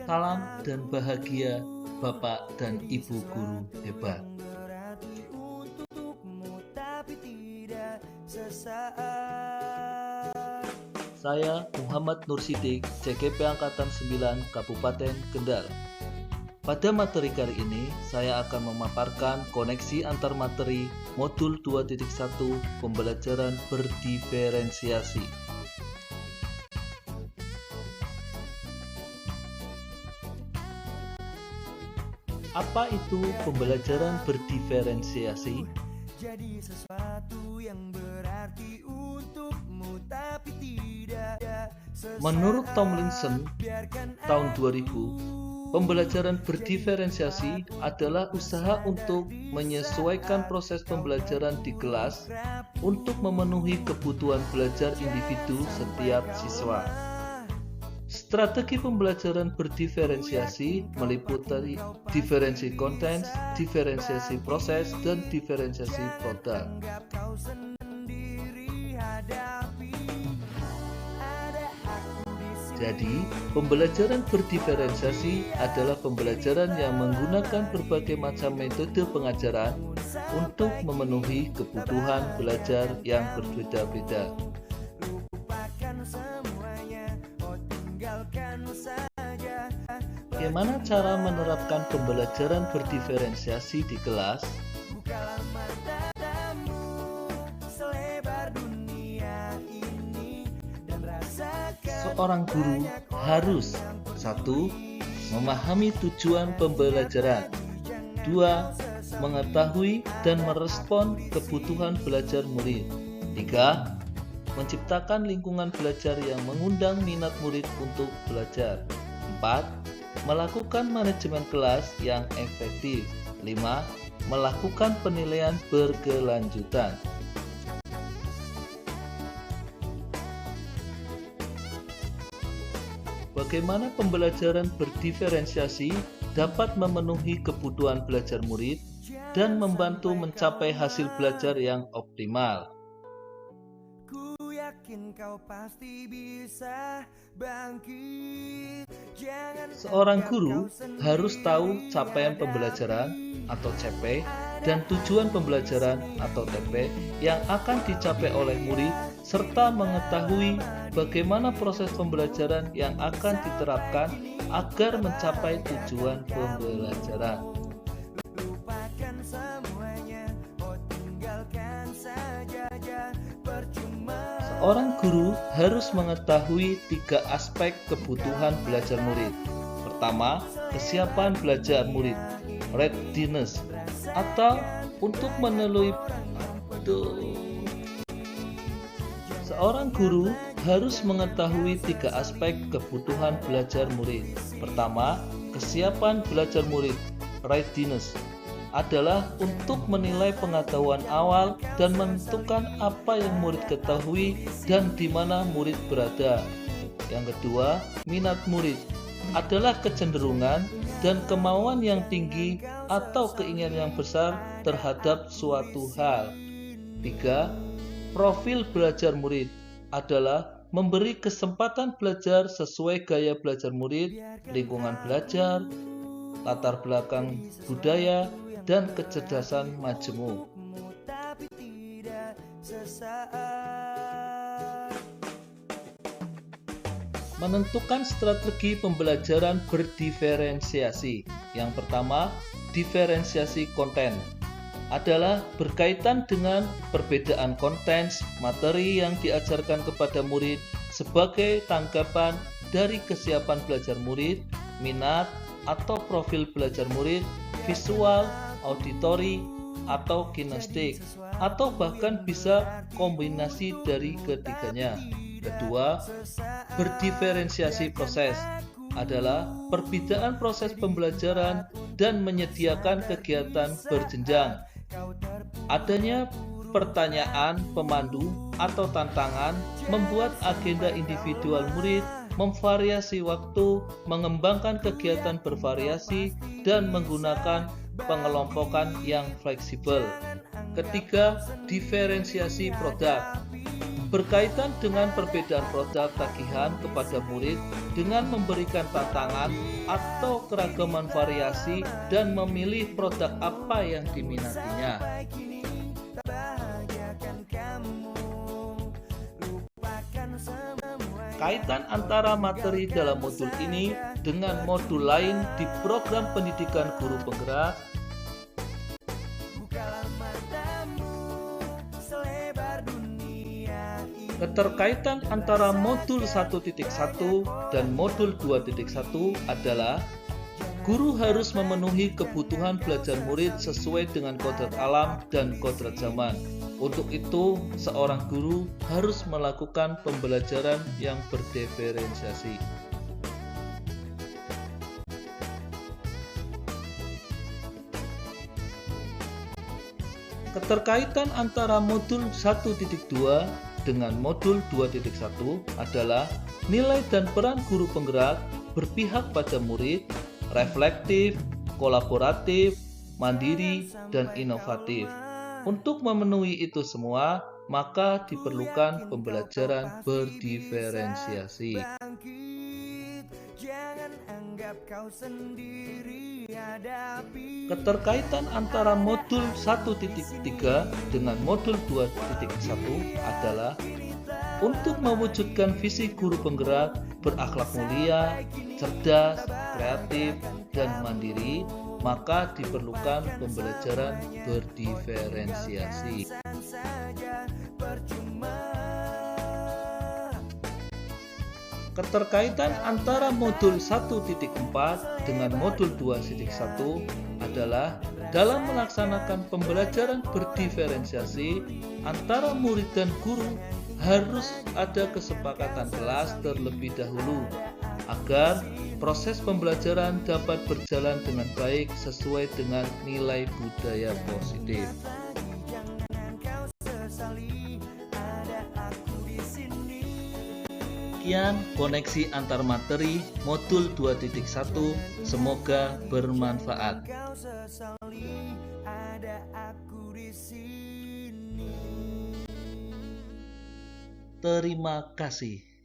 Salam dan bahagia Bapak dan Ibu guru hebat. Saya Muhammad Nur Sidik, CGP Angkatan 9 Kabupaten Kendal. Pada materi kali ini, saya akan memaparkan koneksi antar materi modul 2.1 pembelajaran berdiferensiasi. Apa itu pembelajaran berdiferensiasi? Jadi sesuatu yang berarti untukmu tapi tidak. Menurut Tomlinson tahun 2000, pembelajaran berdiferensiasi adalah usaha untuk menyesuaikan proses pembelajaran di kelas untuk memenuhi kebutuhan belajar individu setiap siswa. Strategi pembelajaran berdiferensiasi meliputi diferensi konten, diferensiasi proses, dan diferensiasi produk. Jadi, pembelajaran berdiferensiasi adalah pembelajaran yang menggunakan berbagai macam metode pengajaran untuk memenuhi kebutuhan belajar yang berbeda-beda. Bagaimana cara menerapkan pembelajaran berdiferensiasi di kelas? Seorang guru harus 1. Memahami tujuan pembelajaran, 2. Mengetahui dan merespon kebutuhan belajar murid, 3. Menciptakan lingkungan belajar yang mengundang minat murid untuk belajar, 4. Melakukan manajemen kelas yang efektif, 5. Melakukan penilaian berkelanjutan. Bagaimana pembelajaran berdiferensiasi dapat memenuhi kebutuhan belajar murid dan membantu mencapai hasil belajar yang optimal? Seorang guru harus tahu capaian pembelajaran atau CP dan tujuan pembelajaran atau TP yang akan dicapai oleh murid serta mengetahui bagaimana proses pembelajaran yang akan diterapkan agar mencapai tujuan pembelajaran. Seorang guru harus mengetahui 3 aspek kebutuhan belajar murid. Pertama, kesiapan belajar murid, readiness, atau untuk memenuhi. Seorang guru harus mengetahui 3 aspek kebutuhan belajar murid. Pertama, kesiapan belajar murid, readiness, adalah untuk menilai pengetahuan awal dan menentukan apa yang murid ketahui dan di mana murid berada. Yang kedua, minat murid adalah kecenderungan dan kemauan yang tinggi atau keinginan yang besar terhadap suatu hal. 3. Profil belajar murid adalah memberi kesempatan belajar sesuai gaya belajar murid, lingkungan belajar, latar belakang budaya, dan kecerdasan majemuk. Menentukan strategi pembelajaran berdiferensiasi. Yang pertama, diferensiasi konten adalah berkaitan dengan perbedaan konten materi yang diajarkan kepada murid sebagai tanggapan dari kesiapan belajar murid, minat atau profil belajar murid, visual, auditori, atau kinestik, atau bahkan bisa kombinasi dari ketiganya. Kedua, berdiferensiasi proses adalah perbedaan proses pembelajaran dan menyediakan kegiatan berjenjang. Adanya pertanyaan, pemandu, atau tantangan membuat agenda individual murid memvariasi waktu, mengembangkan kegiatan bervariasi, dan menggunakan pengelompokan yang fleksibel. Ketiga, diferensiasi produk berkaitan dengan perbedaan produk tagihan kepada murid dengan memberikan tantangan atau keragaman variasi dan memilih produk apa yang diminatinya. Kaitan antara materi dalam modul ini dengan modul lain di program pendidikan guru penggerak. Keterkaitan antara modul 1.1 dan modul 2.1 adalah guru harus memenuhi kebutuhan belajar murid sesuai dengan kodrat alam dan kodrat zaman. Untuk itu, seorang guru harus melakukan pembelajaran yang berdiferensiasi. Keterkaitan antara modul 1.2 dengan modul 2.1 adalah nilai dan peran guru penggerak berpihak pada murid, reflektif, kolaboratif, mandiri, dan inovatif. Untuk memenuhi itu semua, maka diperlukan pembelajaran berdiferensiasi. Keterkaitan antara modul 1.3 dengan modul 2.1 adalah untuk mewujudkan visi guru penggerak berakhlak mulia, cerdas, kreatif, dan mandiri, maka diperlukan pembelajaran berdiferensiasi. Keterkaitan antara modul 1.4 dengan modul 2.1 adalah dalam melaksanakan pembelajaran berdiferensiasi antara murid dan guru harus ada kesepakatan kelas terlebih dahulu agar proses pembelajaran dapat berjalan dengan baik sesuai dengan nilai budaya positif. Sekian koneksi antar materi modul 2.1, semoga bermanfaat. Terima kasih.